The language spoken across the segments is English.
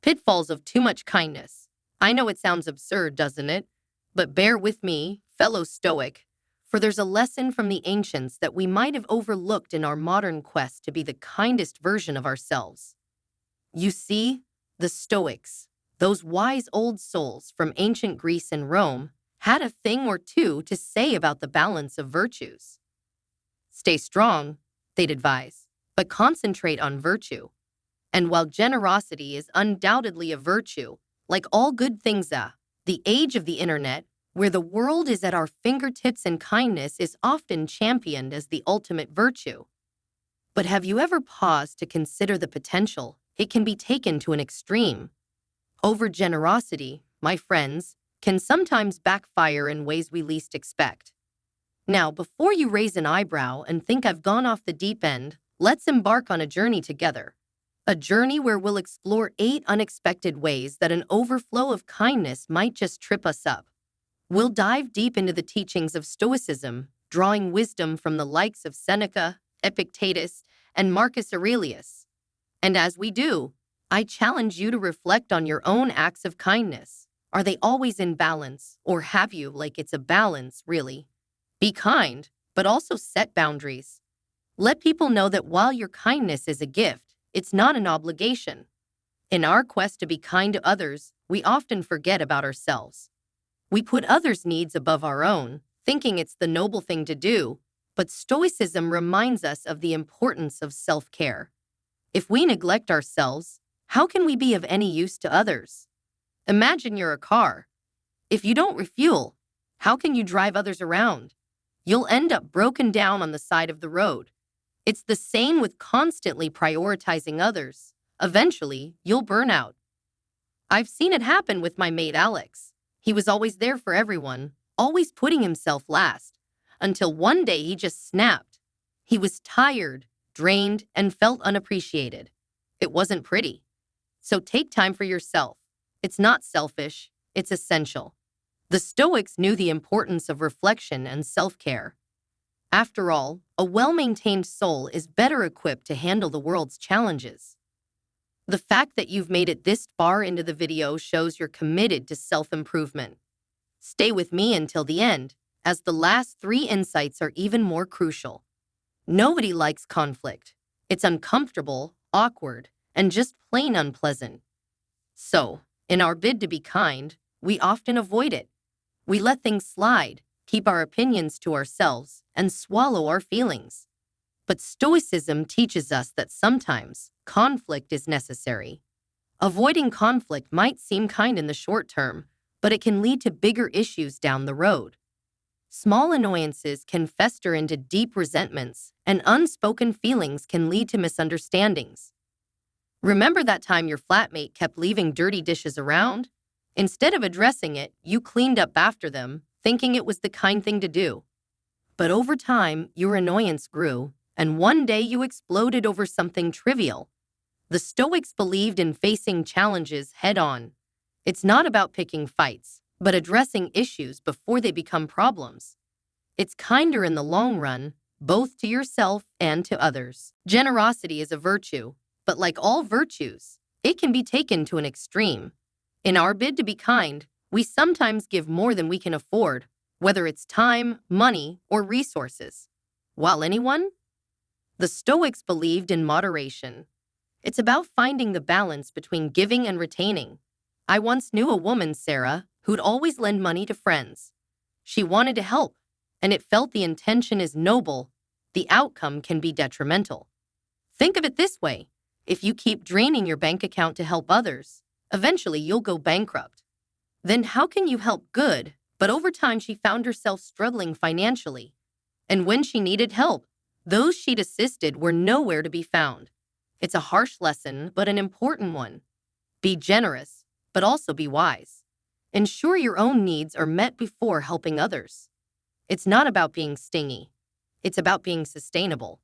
Pitfalls of too much kindness. I know it sounds absurd, doesn't it? But bear with me, fellow Stoic, for there's a lesson from the ancients that we might have overlooked in our modern quest to be the kindest version of ourselves. You see, the Stoics, those wise old souls from ancient Greece and Rome, had a thing or two to say about the balance of virtues. Stay strong, they'd advise, but concentrate on virtue. And while generosity is undoubtedly a virtue, like all good things, the age of the internet, where the world is at our fingertips and kindness is often championed as the ultimate virtue. But have you ever paused to consider the potential it can be taken to an extreme? Overgenerosity, my friends, can sometimes backfire in ways we least expect. Now, before you raise an eyebrow and think I've gone off the deep end, let's embark on a journey together. A journey where we'll explore 8 unexpected ways that an overflow of kindness might just trip us up. We'll dive deep into the teachings of Stoicism, drawing wisdom from the likes of Seneca, Epictetus, and Marcus Aurelius. And as we do, I challenge you to reflect on your own acts of kindness. Are they always in balance, or have you, like it's a balance, really? Be kind, but also set boundaries. Let people know that while your kindness is a gift, it's not an obligation. In our quest to be kind to others, we often forget about ourselves. We put others' needs above our own, thinking it's the noble thing to do, but Stoicism reminds us of the importance of self-care. If we neglect ourselves, how can we be of any use to others? Imagine you're a car. If you don't refuel, how can you drive others around? You'll end up broken down on the side of the road. It's the same with constantly prioritizing others. Eventually, you'll burn out. I've seen it happen with my mate Alex. He was always there for everyone, always putting himself last, until one day he just snapped. He was tired, drained, and felt unappreciated. It wasn't pretty. So take time for yourself. It's not selfish, it's essential. The Stoics knew the importance of reflection and self-care. After all, a well-maintained soul is better equipped to handle the world's challenges. The fact that you've made it this far into the video shows you're committed to self-improvement. Stay with me until the end, as the last 3 insights are even more crucial. Nobody likes conflict. It's uncomfortable, awkward, and just plain unpleasant. So, in our bid to be kind, we often avoid it. We let things slide, keep our opinions to ourselves, and swallow our feelings. But Stoicism teaches us that sometimes conflict is necessary. Avoiding conflict might seem kind in the short term, but it can lead to bigger issues down the road. Small annoyances can fester into deep resentments, and unspoken feelings can lead to misunderstandings. Remember that time your flatmate kept leaving dirty dishes around? Instead of addressing it, you cleaned up after them, thinking it was the kind thing to do. But over time, your annoyance grew, and one day you exploded over something trivial. The Stoics believed in facing challenges head-on. It's not about picking fights, but addressing issues before they become problems. It's kinder in the long run, both to yourself and to others. Generosity is a virtue, but like all virtues, it can be taken to an extreme. In our bid to be kind, we sometimes give more than we can afford, whether it's time, money, or resources. While anyone? The Stoics believed in moderation. It's about finding the balance between giving and retaining. I once knew a woman, Sarah, who'd always lend money to friends. She wanted to help, and it felt the intention is noble. The outcome can be detrimental. Think of it this way. If you keep draining your bank account to help others, eventually you'll go bankrupt. Then how can you help good? But over time, she found herself struggling financially. And when she needed help, those she'd assisted were nowhere to be found. It's a harsh lesson, but an important one. Be generous, but also be wise. Ensure your own needs are met before helping others. It's not about being stingy. It's about being sustainable.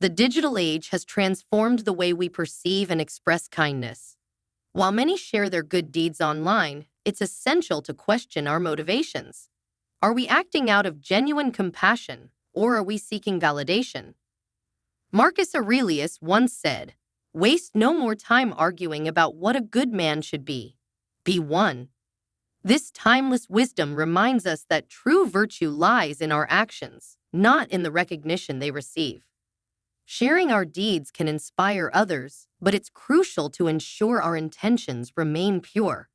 The digital age has transformed the way we perceive and express kindness. While many share their good deeds online, it's essential to question our motivations. Are we acting out of genuine compassion, or are we seeking validation? Marcus Aurelius once said, Waste no more time arguing about what a good man should be. Be one. This timeless wisdom reminds us that true virtue lies in our actions, not in the recognition they receive. Sharing our deeds can inspire others, but it's crucial to ensure our intentions remain pure.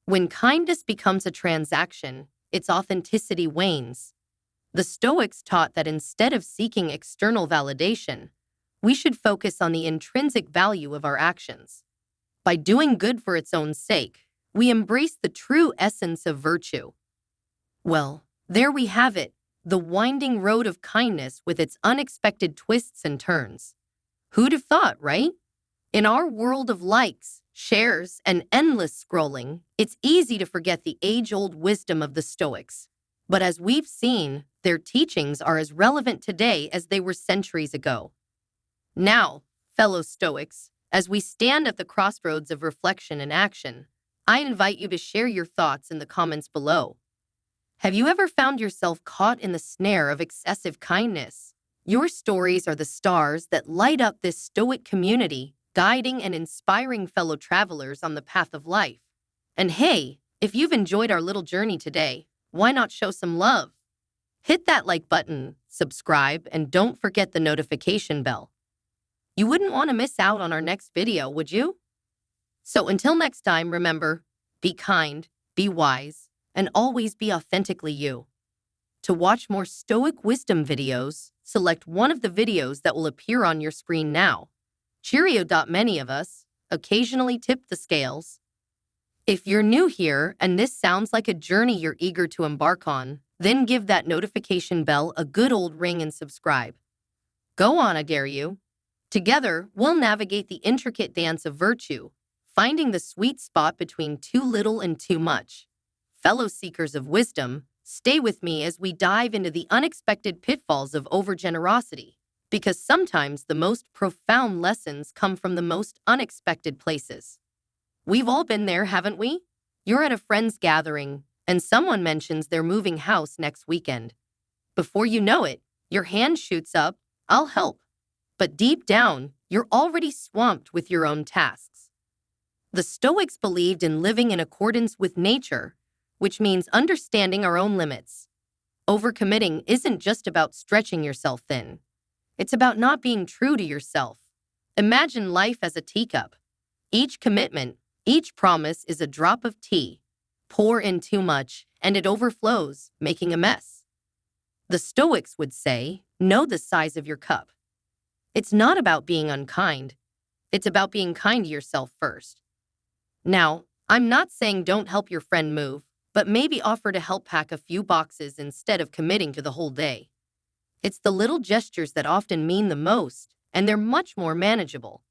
When kindness becomes a transaction, its authenticity wanes. The Stoics taught that instead of seeking external validation, we should focus on the intrinsic value of our actions. By doing good for its own sake, we embrace the true essence of virtue. Well, there we have it, the winding road of kindness with its unexpected twists and turns. Who'd have thought, right? In our world of likes, shares, and endless scrolling, it's easy to forget the age-old wisdom of the Stoics. But as we've seen, their teachings are as relevant today as they were centuries ago. Now, fellow Stoics, as we stand at the crossroads of reflection and action, I invite you to share your thoughts in the comments below. Have you ever found yourself caught in the snare of excessive kindness? Your stories are the stars that light up this Stoic community, guiding and inspiring fellow travelers on the path of life. And hey, if you've enjoyed our little journey today, why not show some love? Hit that like button, subscribe, and don't forget the notification bell. You wouldn't want to miss out on our next video, would you? So until next time, remember, be kind, be wise, and always be authentically you. To watch more Stoic wisdom videos, select one of the videos that will appear on your screen now. Cheerio. Many of us occasionally tip the scales. If you're new here and this sounds like a journey you're eager to embark on, then give that notification bell a good old ring and subscribe. Go on, I dare you. Together, we'll navigate the intricate dance of virtue, finding the sweet spot between too little and too much. Fellow seekers of wisdom, stay with me as we dive into the unexpected pitfalls of overgenerosity, because sometimes the most profound lessons come from the most unexpected places. We've all been there, haven't we? You're at a friend's gathering, and someone mentions they're moving house next weekend. Before you know it, your hand shoots up, "I'll help." But deep down, you're already swamped with your own tasks. The Stoics believed in living in accordance with nature, which means understanding our own limits. Overcommitting isn't just about stretching yourself thin. It's about not being true to yourself. Imagine life as a teacup. Each commitment, each promise is a drop of tea. Pour in too much, and it overflows, making a mess. The Stoics would say, know the size of your cup. It's not about being unkind. It's about being kind to yourself first. Now, I'm not saying don't help your friend move, but maybe offer to help pack a few boxes instead of committing to the whole day. It's the little gestures that often mean the most, and they're much more manageable.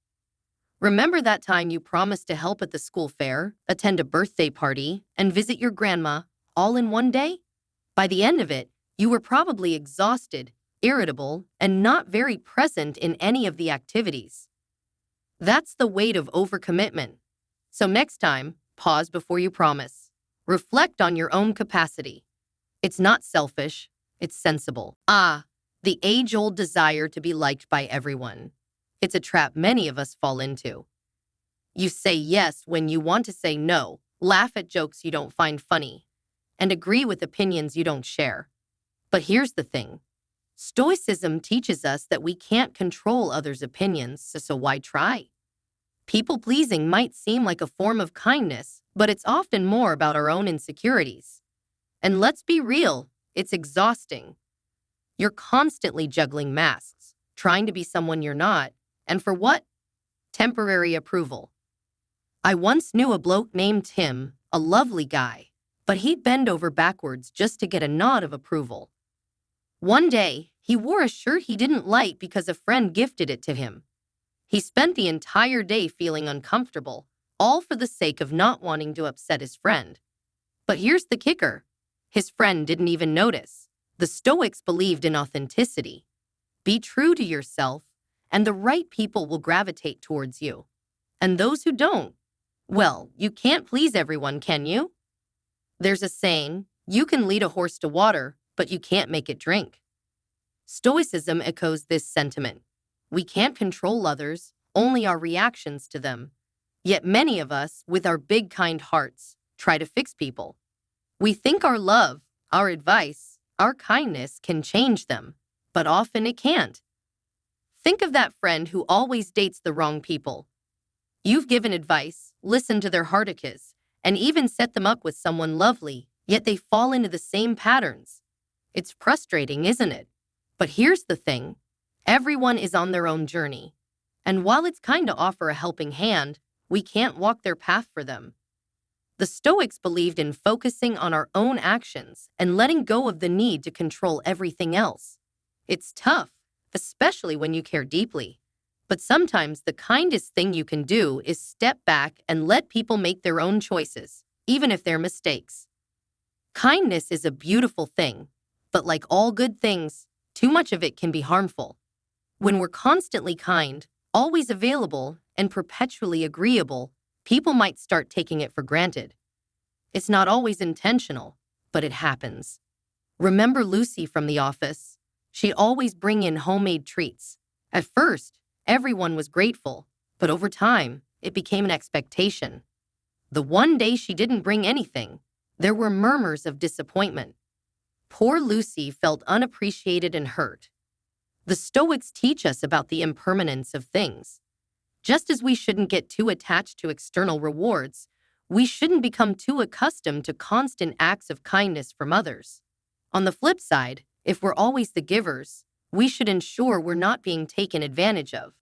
Remember that time you promised to help at the school fair, attend a birthday party, and visit your grandma, all in one day? By the end of it, you were probably exhausted, irritable, and not very present in any of the activities. That's the weight of overcommitment. So next time, pause before you promise. Reflect on your own capacity. It's not selfish, it's sensible. The age-old desire to be liked by everyone. It's a trap many of us fall into. You say yes when you want to say no, laugh at jokes you don't find funny, and agree with opinions you don't share. But here's the thing. Stoicism teaches us that we can't control others' opinions, so why try? People-pleasing might seem like a form of kindness, but it's often more about our own insecurities. And let's be real, it's exhausting. You're constantly juggling masks, trying to be someone you're not, and for what? Temporary approval. I once knew a bloke named Tim, a lovely guy, but he'd bend over backwards just to get a nod of approval. One day, he wore a shirt he didn't like because a friend gifted it to him. He spent the entire day feeling uncomfortable, all for the sake of not wanting to upset his friend. But here's the kicker. His friend didn't even notice. The Stoics believed in authenticity. Be true to yourself, and the right people will gravitate towards you. And those who don't, well, you can't please everyone, can you? There's a saying, you can lead a horse to water, but you can't make it drink. Stoicism echoes this sentiment. We can't control others, only our reactions to them. Yet many of us, with our big kind hearts, try to fix people. We think our love, our advice, our kindness can change them, but often it can't. Think of that friend who always dates the wrong people. You've given advice, listened to their heartaches, and even set them up with someone lovely, yet they fall into the same patterns. It's frustrating, isn't it? But here's the thing. Everyone is on their own journey. And while it's kind to offer a helping hand, we can't walk their path for them. The Stoics believed in focusing on our own actions and letting go of the need to control everything else. It's tough, especially when you care deeply. But sometimes the kindest thing you can do is step back and let people make their own choices, even if they're mistakes. Kindness is a beautiful thing, but like all good things, too much of it can be harmful. When we're constantly kind, always available, and perpetually agreeable, people might start taking it for granted. It's not always intentional, but it happens. Remember Lucy from The Office? She'd always bring in homemade treats. At first, everyone was grateful, but over time, it became an expectation. The one day she didn't bring anything, there were murmurs of disappointment. Poor Lucy felt unappreciated and hurt. The Stoics teach us about the impermanence of things. Just as we shouldn't get too attached to external rewards, we shouldn't become too accustomed to constant acts of kindness from others. On the flip side, if we're always the givers, we should ensure we're not being taken advantage of.